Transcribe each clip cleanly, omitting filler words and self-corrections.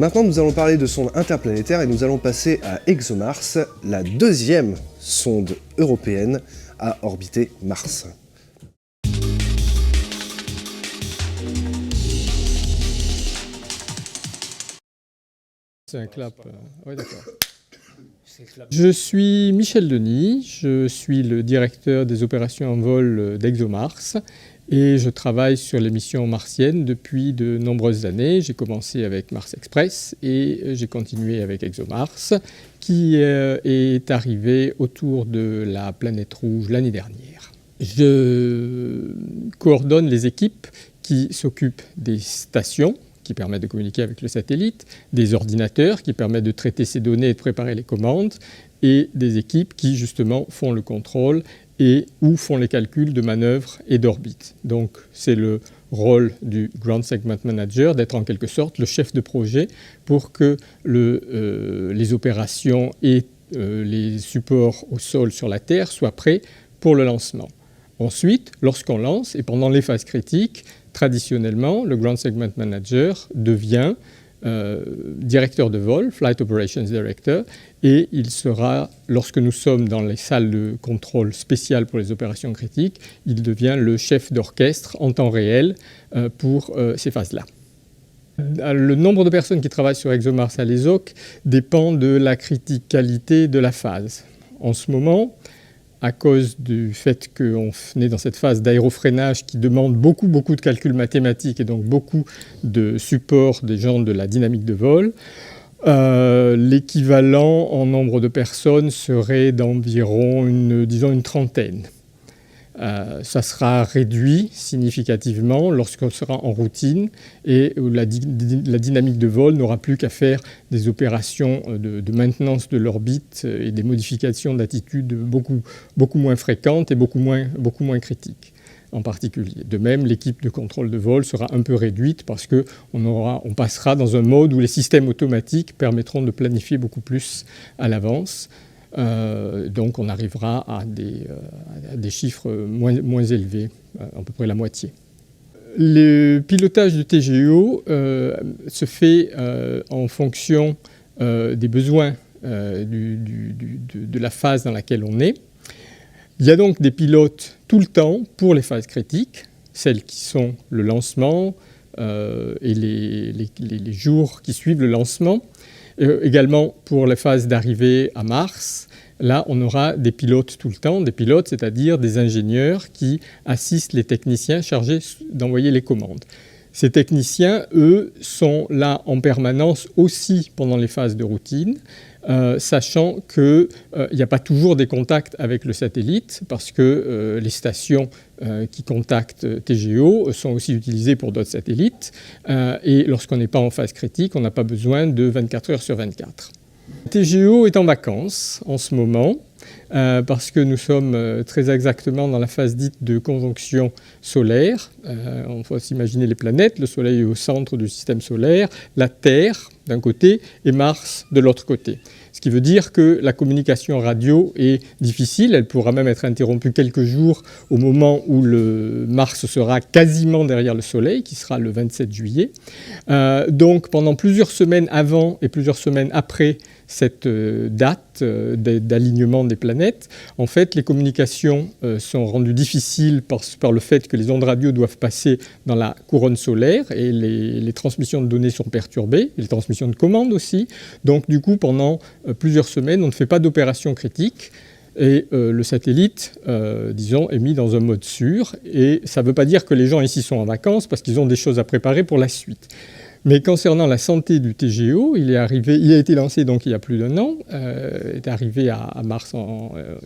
Maintenant, nous allons parler de sondes interplanétaires et nous allons passer à ExoMars, la deuxième sonde européenne à orbiter Mars. C'est un clap. Oui, d'accord. Je suis Michel Denis, je suis le directeur des opérations en vol d'ExoMars et je travaille sur les missions martiennes depuis de nombreuses années. J'ai commencé avec Mars Express et j'ai continué avec ExoMars qui est arrivé autour de la planète rouge l'année dernière. Je coordonne les équipes qui s'occupent des stations qui permettent de communiquer avec le satellite, des ordinateurs qui permettent de traiter ces données et de préparer les commandes, et des équipes qui justement font le contrôle et ou font les calculs de manœuvre et d'orbite. Donc c'est le rôle du Ground Segment Manager d'être en quelque sorte le chef de projet pour que les opérations et les supports au sol sur la Terre soient prêts pour le lancement. Ensuite, lorsqu'on lance et pendant les phases critiques, traditionnellement, le Ground Segment Manager devient directeur de vol, Flight Operations Director, et il sera, lorsque nous sommes dans les salles de contrôle spéciales pour les opérations critiques, il devient le chef d'orchestre en temps réel pour ces phases-là. Le nombre de personnes qui travaillent sur ExoMars à l'ESOC dépend de la criticalité de la phase. En ce moment, à cause du fait qu'on est dans cette phase d'aérofreinage qui demande beaucoup de calculs mathématiques et donc beaucoup de support des gens de la dynamique de vol, l'équivalent en nombre de personnes serait d'environ une trentaine. Ça sera réduit significativement lorsqu'on sera en routine et où la dynamique de vol n'aura plus qu'à faire des opérations de maintenance de l'orbite et des modifications d'attitude beaucoup moins fréquentes et beaucoup moins critiques en particulier. De même, l'équipe de contrôle de vol sera un peu réduite parce qu'on passera dans un mode où les systèmes automatiques permettront de planifier beaucoup plus à l'avance. Donc on arrivera à des chiffres moins élevés, à peu près la moitié. Le pilotage du TGO se fait en fonction des besoins de la phase dans laquelle on est. Il y a donc des pilotes tout le temps pour les phases critiques, celles qui sont le lancement et les jours qui suivent le lancement. Également pour les phases d'arrivée à Mars, là on aura des pilotes tout le temps, des pilotes c'est-à-dire des ingénieurs qui assistent les techniciens chargés d'envoyer les commandes. Ces techniciens, eux, sont là en permanence aussi pendant les phases de routine, sachant qu'il n'y a pas toujours des contacts avec le satellite parce que les stations qui contactent TGO sont aussi utilisées pour d'autres satellites et lorsqu'on n'est pas en phase critique, on n'a pas besoin de 24 heures sur 24. TGO est en vacances en ce moment parce que nous sommes très exactement dans la phase dite de conjonction solaire. On faut s'imaginer les planètes, le Soleil est au centre du système solaire, la Terre d'un côté et Mars de l'autre côté. Ce qui veut dire que la communication radio est difficile, elle pourra même être interrompue quelques jours au moment où le Mars sera quasiment derrière le Soleil, qui sera le 27 juillet. Donc pendant plusieurs semaines avant et plusieurs semaines après cette date d'alignement des planètes, en fait les communications sont rendues difficiles par le fait que les ondes radio doivent passer dans la couronne solaire et les transmissions de données sont perturbées, et les transmissions de commandes aussi. Donc du coup pendant plusieurs semaines on ne fait pas d'opération critique et le satellite, disons, est mis dans un mode sûr et ça ne veut pas dire que les gens ici sont en vacances parce qu'ils ont des choses à préparer pour la suite. Mais concernant la santé du TGO, il a été lancé donc il y a plus d'1 an, est arrivé à Mars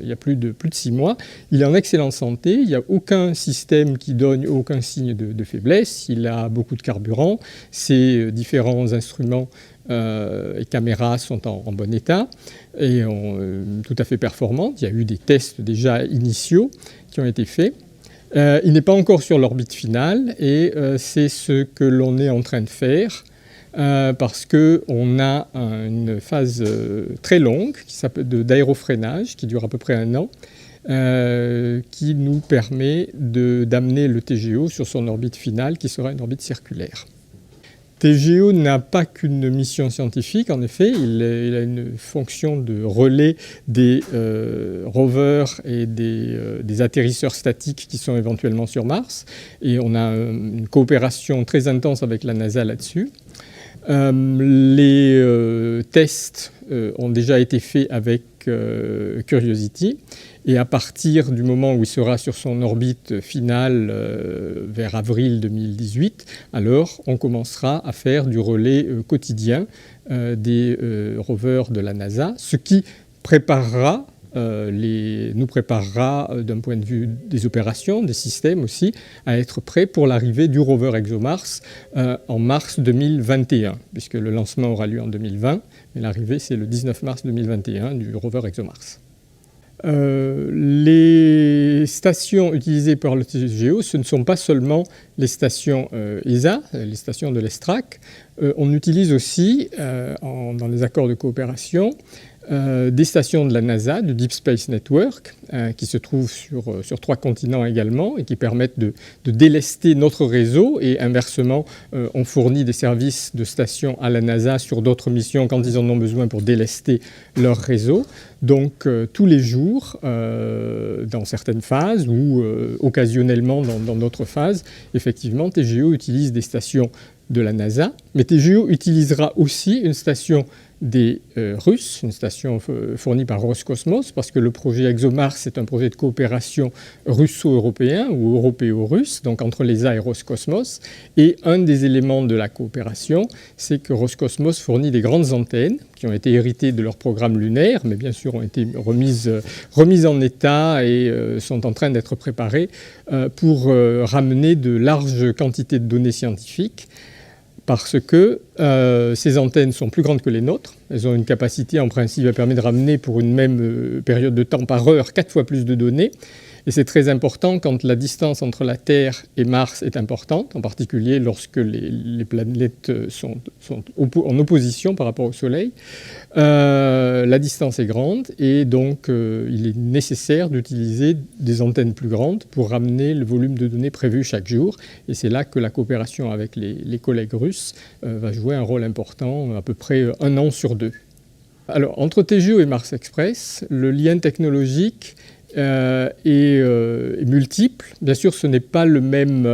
il y a plus de 6 mois. Il est en excellente santé, il n'y a aucun système qui donne aucun signe de faiblesse, il a beaucoup de carburant, ses différents instruments et caméras sont en bon état et tout à fait performantes. Il y a eu des tests déjà initiaux qui ont été faits. Il n'est pas encore sur l'orbite finale et c'est ce que l'on est en train de faire parce qu'on a une phase très longue d'aérofreinage qui dure à peu près 1 an qui nous permet d'amener le TGO sur son orbite finale qui sera une orbite circulaire. TGO n'a pas qu'une mission scientifique, en effet, il a une fonction de relais des rovers et des atterrisseurs statiques qui sont éventuellement sur Mars. Et on a une coopération très intense avec la NASA là-dessus. Les tests ont déjà été faits avec Curiosity. Et à partir du moment où il sera sur son orbite finale vers avril 2018, alors on commencera à faire du relais quotidien des rovers de la NASA, ce qui préparera nous préparera d'un point de vue des opérations, des systèmes aussi, à être prêts pour l'arrivée du rover ExoMars en mars 2021, puisque le lancement aura lieu en 2020, mais l'arrivée c'est le 19 mars 2021 du rover ExoMars. Les stations utilisées par le TGO, ce ne sont pas seulement les stations ESA, les stations de l'ESTRAC. On utilise aussi, dans les accords de coopération, des stations de la NASA, du Deep Space Network, qui se trouvent sur 3 continents également et qui permettent de délester notre réseau. Et inversement, on fournit des services de stations à la NASA sur d'autres missions quand ils en ont besoin pour délester leur réseau. Donc tous les jours, dans certaines phases ou occasionnellement dans d'autres phases, effectivement, TGO utilise des stations de la NASA, mais TGO utilisera aussi une station des Russes, une station fournie par Roscosmos, parce que le projet ExoMars est un projet de coopération russo-européen ou européo-russe, donc entre l'ESA et Roscosmos. Et un des éléments de la coopération, c'est que Roscosmos fournit des grandes antennes qui ont été héritées de leur programme lunaire, mais bien sûr ont été remises en état et sont en train d'être préparées pour ramener de larges quantités de données scientifiques. Parce que ces antennes sont plus grandes que les nôtres. Elles ont une capacité, en principe, qui permet de ramener pour une même période de temps par heure 4 fois plus de données. Et c'est très important quand la distance entre la Terre et Mars est importante, en particulier lorsque les planètes sont en opposition par rapport au Soleil. La distance est grande et donc il est nécessaire d'utiliser des antennes plus grandes pour ramener le volume de données prévu chaque jour. Et c'est là que la coopération avec les collègues russes va jouer un rôle important, à peu près 1 an sur 2. Alors, entre TGO et Mars Express, le lien technologique est multiple. Bien sûr, ce n'est pas le même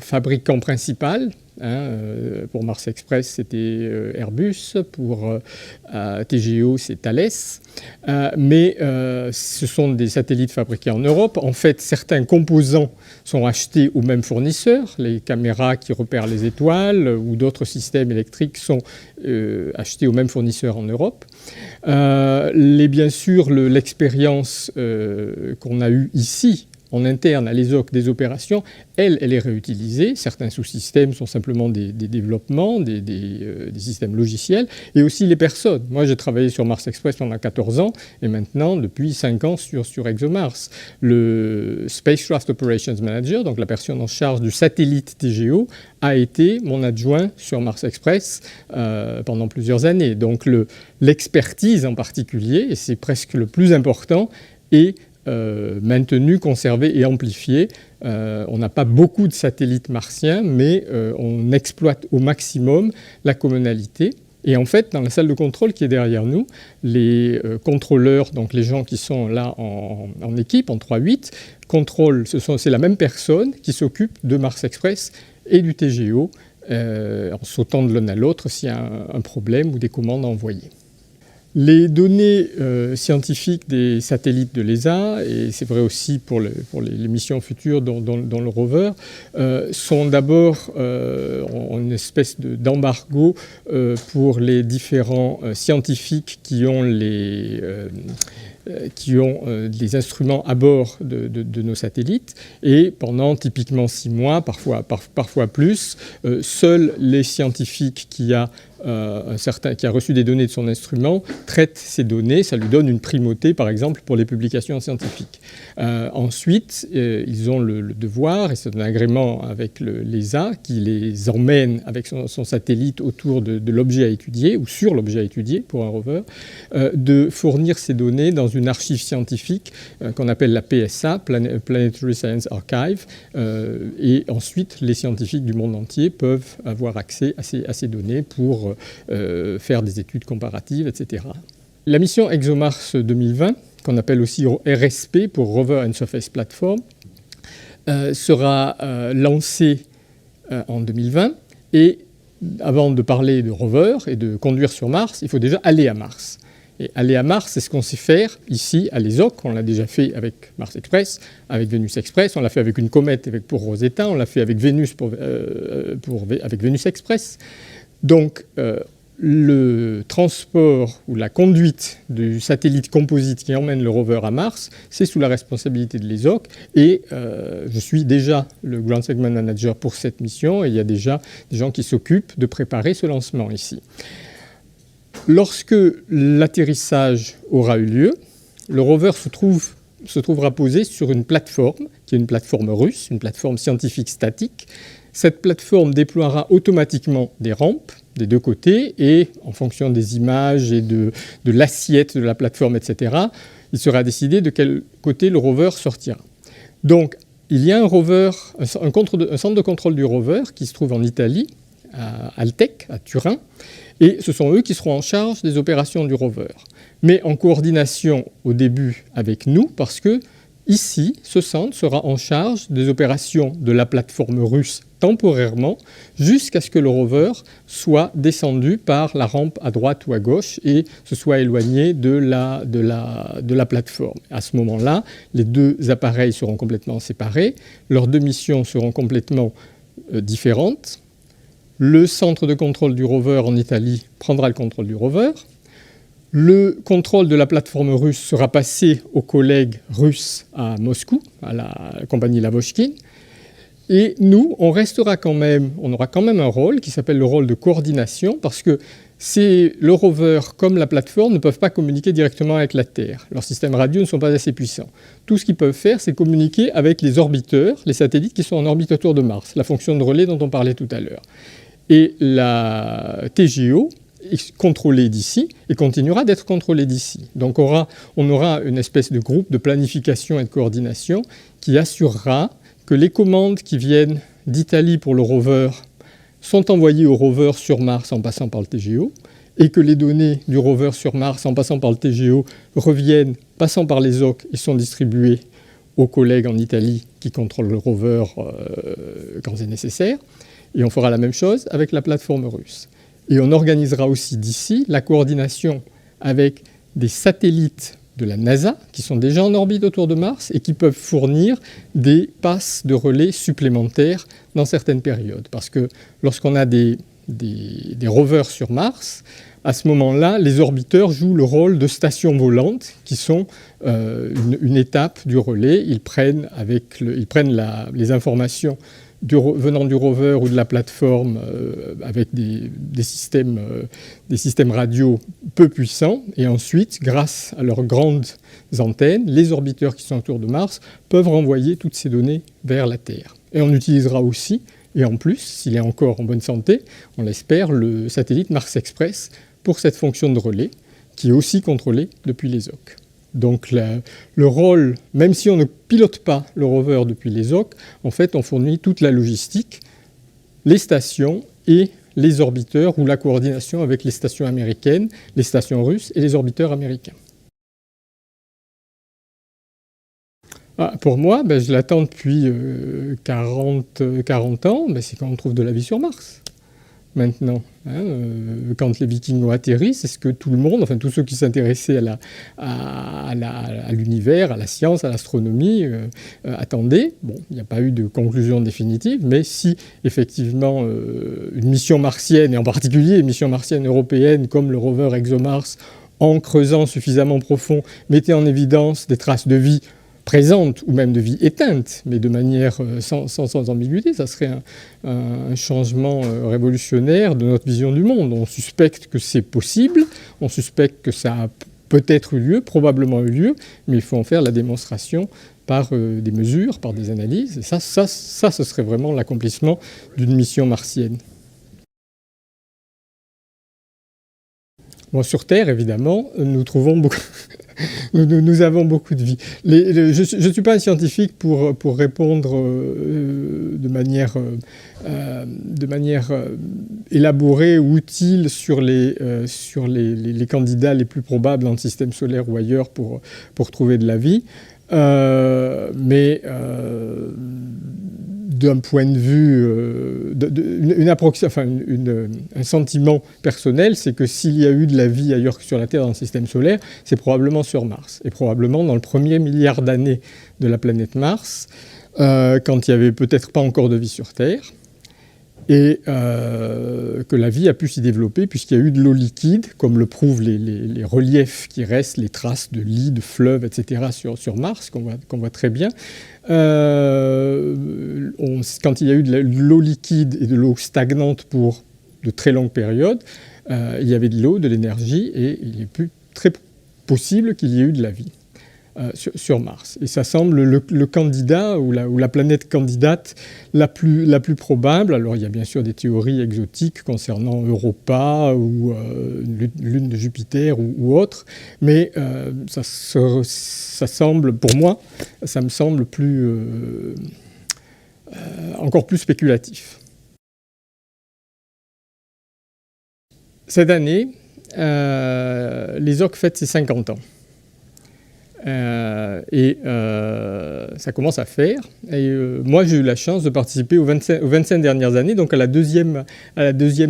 fabricant principal. Pour Mars Express, c'était Airbus. Pour TGO, c'est Thales. Mais ce sont des satellites fabriqués en Europe. En fait, certains composants sont achetés au même fournisseur. Les caméras qui repèrent les étoiles ou d'autres systèmes électriques sont achetés au même fournisseur en Europe. Bien sûr, l'expérience qu'on a eue ici, en interne à l'ESOC des opérations, elle est réutilisée. Certains sous-systèmes sont simplement des développements, des systèmes logiciels, et aussi les personnes. Moi, j'ai travaillé sur Mars Express pendant 14 ans, et maintenant, depuis 5 ans, sur ExoMars. Le Spacecraft Operations Manager, donc la personne en charge du satellite TGO, a été mon adjoint sur Mars Express pendant plusieurs années. Donc l'expertise en particulier, et c'est presque le plus important, est maintenu, conservé et amplifié. On n'a pas beaucoup de satellites martiens, mais on exploite au maximum la commonalité. Et en fait, dans la salle de contrôle qui est derrière nous, les contrôleurs, donc les gens qui sont là en équipe, en 3-8, contrôlent, c'est la même personne qui s'occupe de Mars Express et du TGO, en sautant de l'un à l'autre s'il y a un problème ou des commandes à envoyer. Les données scientifiques des satellites de l'ESA, et c'est vrai aussi pour les missions futures dans le rover, sont d'abord une espèce d'embargo pour les différents scientifiques qui ont des instruments à bord de nos satellites. Et pendant typiquement 6 mois, parfois plus, seuls les scientifiques qui qui a reçu des données de son instrument traite ces données, ça lui donne une primauté par exemple pour les publications scientifiques. Ensuite, ils ont le devoir, et c'est un agrément avec l'ESA qui les emmène avec son satellite autour de l'objet à étudier ou sur l'objet à étudier pour un rover, de fournir ces données dans une archive scientifique qu'on appelle la PSA, Planetary Science Archive, et ensuite les scientifiques du monde entier peuvent avoir accès à ces données pour faire des études comparatives, etc. La mission ExoMars 2020, qu'on appelle aussi RSP pour Rover and Surface Platform, sera lancée en 2020. Et avant de parler de rover et de conduire sur Mars, il faut déjà aller à Mars. Et aller à Mars, c'est ce qu'on sait faire ici à l'ESOC. On l'a déjà fait avec Mars Express, avec Venus Express, on l'a fait avec une comète pour Rosetta, on l'a fait avec Vénus avec Venus Express. Donc, le transport ou la conduite du satellite composite qui emmène le rover à Mars, c'est sous la responsabilité de l'ESOC. Et je suis déjà le Ground Segment Manager pour cette mission et il y a déjà des gens qui s'occupent de préparer ce lancement ici. Lorsque l'atterrissage aura eu lieu, le rover se trouvera posé sur une plateforme, qui est une plateforme russe, une plateforme scientifique statique. Cette plateforme déploiera automatiquement des rampes des deux côtés et en fonction des images et de l'assiette de la plateforme, etc., il sera décidé de quel côté le rover sortira. Donc, il y a un centre de contrôle du rover qui se trouve en Italie, à Altec, à Turin, et ce sont eux qui seront en charge des opérations du rover, mais en coordination au début avec nous, parce que ici, ce centre sera en charge des opérations de la plateforme russe temporairement, jusqu'à ce que le rover soit descendu par la rampe à droite ou à gauche et se soit éloigné de la plateforme. À ce moment-là, les deux appareils seront complètement séparés, leurs deux missions seront complètement différentes. Le centre de contrôle du rover en Italie prendra le contrôle du rover. Le contrôle de la plateforme russe sera passé aux collègues russes à Moscou, à la compagnie Lavochkin. Et nous, on aura quand même un rôle qui s'appelle le rôle de coordination, parce que le rover comme la plateforme ne peuvent pas communiquer directement avec la Terre. Leurs systèmes radio ne sont pas assez puissants. Tout ce qu'ils peuvent faire, c'est communiquer avec les orbiteurs, les satellites qui sont en orbite autour de Mars, la fonction de relais dont on parlait tout à l'heure. Et la TGO est contrôlée d'ici et continuera d'être contrôlée d'ici. Donc on aura une espèce de groupe de planification et de coordination qui assurera que les commandes qui viennent d'Italie pour le rover sont envoyées au rover sur Mars en passant par le TGO, et que les données du rover sur Mars en passant par le TGO reviennent, passant par les OC, et sont distribuées aux collègues en Italie qui contrôlent le rover quand c'est nécessaire. Et on fera la même chose avec la plateforme russe. Et on organisera aussi d'ici la coordination avec des satellites de la NASA, qui sont déjà en orbite autour de Mars et qui peuvent fournir des passes de relais supplémentaires dans certaines périodes. Parce que lorsqu'on a des rovers sur Mars, à ce moment-là, les orbiteurs jouent le rôle de stations volantes qui sont une étape du relais. Ils prennent les informations venant du rover ou de la plateforme avec des systèmes radio peu puissants. Et ensuite, grâce à leurs grandes antennes, les orbiteurs qui sont autour de Mars peuvent renvoyer toutes ces données vers la Terre. Et on utilisera aussi, et en plus, s'il est encore en bonne santé, on l'espère, le satellite Mars Express pour cette fonction de relais, qui est aussi contrôlée depuis l'ESOC. Donc le rôle, même si on ne pilote pas le rover depuis l'ESOC, en fait on fournit toute la logistique, les stations et les orbiteurs, ou la coordination avec les stations américaines, les stations russes et les orbiteurs américains. Pour moi, je l'attends depuis 40 ans, c'est quand on trouve de la vie sur Mars. Maintenant, quand les Vikings ont atterri, c'est ce que tout le monde, enfin tous ceux qui s'intéressaient à l'univers, à la science, à l'astronomie, attendaient. Bon, il n'y a pas eu de conclusion définitive, mais si effectivement une mission martienne, et en particulier une mission martienne européenne comme le rover ExoMars, en creusant suffisamment profond, mettait en évidence des traces de vie présente ou même de vie éteinte, mais de manière sans ambiguïté, ça serait un changement révolutionnaire de notre vision du monde. On suspecte que c'est possible, on suspecte que ça a peut-être eu lieu, probablement eu lieu, mais il faut en faire la démonstration par des mesures, par des analyses. Et ça, ce serait vraiment l'accomplissement d'une mission martienne. Bon, sur Terre, évidemment, nous trouvons beaucoup... nous avons beaucoup de vie. Je ne suis pas un scientifique pour répondre de manière élaborée ou utile sur les candidats les plus probables dans le système solaire ou ailleurs pour trouver de la vie. Mais d'un point de vue, un sentiment personnel, c'est que s'il y a eu de la vie ailleurs que sur la Terre dans le système solaire, c'est probablement sur Mars. Et probablement dans le premier milliard d'années de la planète Mars, quand il n'y avait peut-être pas encore de vie sur Terre, et que la vie a pu s'y développer puisqu'il y a eu de l'eau liquide, comme le prouvent les reliefs qui restent, les traces de lits, de fleuves, etc. sur Mars, qu'on voit très bien. Quand il y a eu de l'eau liquide et de l'eau stagnante pour de très longues périodes, il y avait de l'eau, de l'énergie, et il est très possible qu'il y ait eu de la vie sur Mars. Et ça semble le candidat ou la planète candidate la plus probable. Alors il y a bien sûr des théories exotiques concernant Europa ou lune de Jupiter ou autre, mais ça semble, pour moi, ça me semble encore plus spéculatif. Cette année, l'ESOC fête ses 50 ans. Ça commence à faire. Et moi, j'ai eu la chance de participer aux 25 dernières années, donc à la deuxième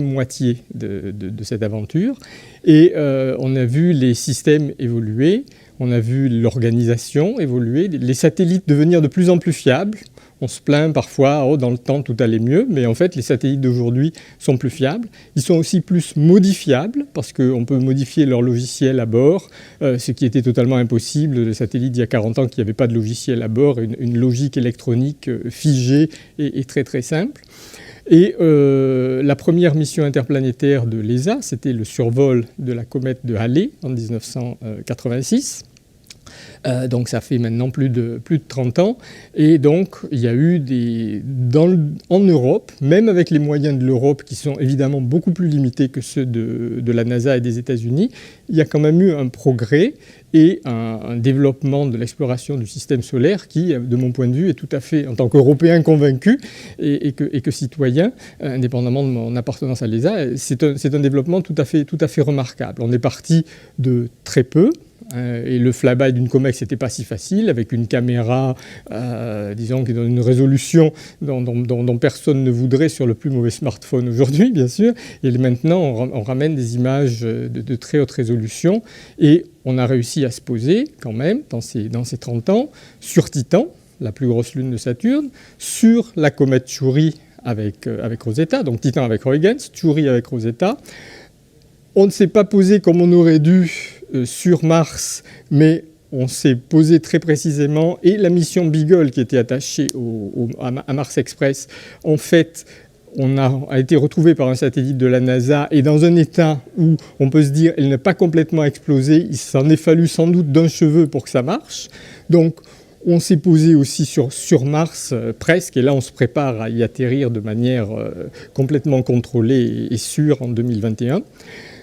moitié de cette aventure. Et on a vu les systèmes évoluer, on a vu l'organisation évoluer, les satellites devenir de plus en plus fiables. On se plaint parfois, dans le temps tout allait mieux, mais en fait les satellites d'aujourd'hui sont plus fiables. Ils sont aussi plus modifiables, parce qu'on peut modifier leur logiciel à bord, ce qui était totalement impossible. Les satellites d'il y a 40 ans qui n'avaient pas de logiciel à bord, une logique électronique figée et très très simple. Et la première mission interplanétaire de l'ESA, c'était le survol de la comète de Halley en 1986. Donc ça fait maintenant plus de 30 ans. Et donc il y a eu en Europe, même avec les moyens de l'Europe qui sont évidemment beaucoup plus limités que ceux de la NASA et des États-Unis, il y a quand même eu un progrès et un développement de l'exploration du système solaire qui, de mon point de vue, est tout à fait, en tant qu'Européen convaincu et que citoyen, indépendamment de mon appartenance à l'ESA, c'est un développement tout à fait remarquable. On est parti de très peu. Et le flyby d'une comète, c'était pas si facile, avec une caméra, disons, qui donne une résolution dont personne ne voudrait sur le plus mauvais smartphone aujourd'hui, bien sûr. Et maintenant, on ramène des images de très haute résolution. Et on a réussi à se poser, quand même, dans ces 30 ans, sur Titan, la plus grosse lune de Saturne, sur la comète Chury avec Rosetta, donc Titan avec Huygens, Chury avec Rosetta. On ne s'est pas posé comme on aurait dû sur Mars, mais on s'est posé très précisément, et la mission Beagle qui était attachée à Mars Express, en fait, a été retrouvée par un satellite de la NASA et dans un état où on peut se dire elle n'a pas complètement explosé, il s'en est fallu sans doute d'un cheveu pour que ça marche. Donc on s'est posé aussi sur Mars presque, et là on se prépare à y atterrir de manière complètement contrôlée et sûre en 2021.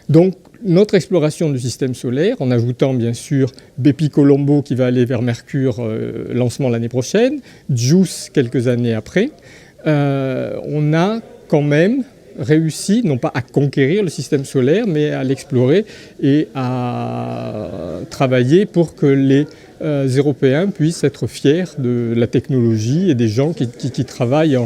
Donc, notre exploration du système solaire, en ajoutant bien sûr Bepi Colombo qui va aller vers Mercure, lancement l'année prochaine, JUICE quelques années après, on a quand même réussi, non pas à conquérir le système solaire, mais à l'explorer et à travailler pour que les Européens puissent être fiers de la technologie et des gens qui travaillent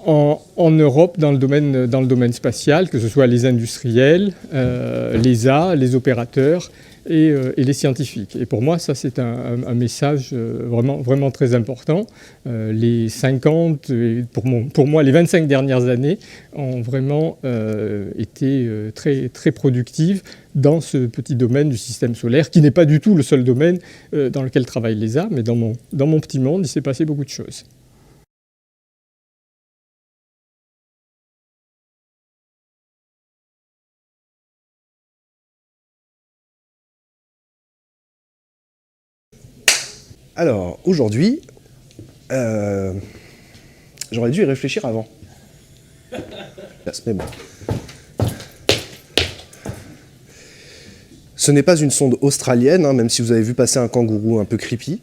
en Europe dans le domaine spatial, que ce soit les industriels, l'ESA, les opérateurs et les scientifiques. Et pour moi, ça, c'est un message vraiment très important. Les 50, et pour moi, les 25 dernières années ont vraiment été très productives dans ce petit domaine du système solaire, qui n'est pas du tout le seul domaine dans lequel travaillent l'ESA, mais dans mon petit monde, il s'est passé beaucoup de choses. Alors, aujourd'hui, j'aurais dû y réfléchir avant. Mais bon. Ce n'est pas une sonde australienne, hein, même si vous avez vu passer un kangourou un peu creepy.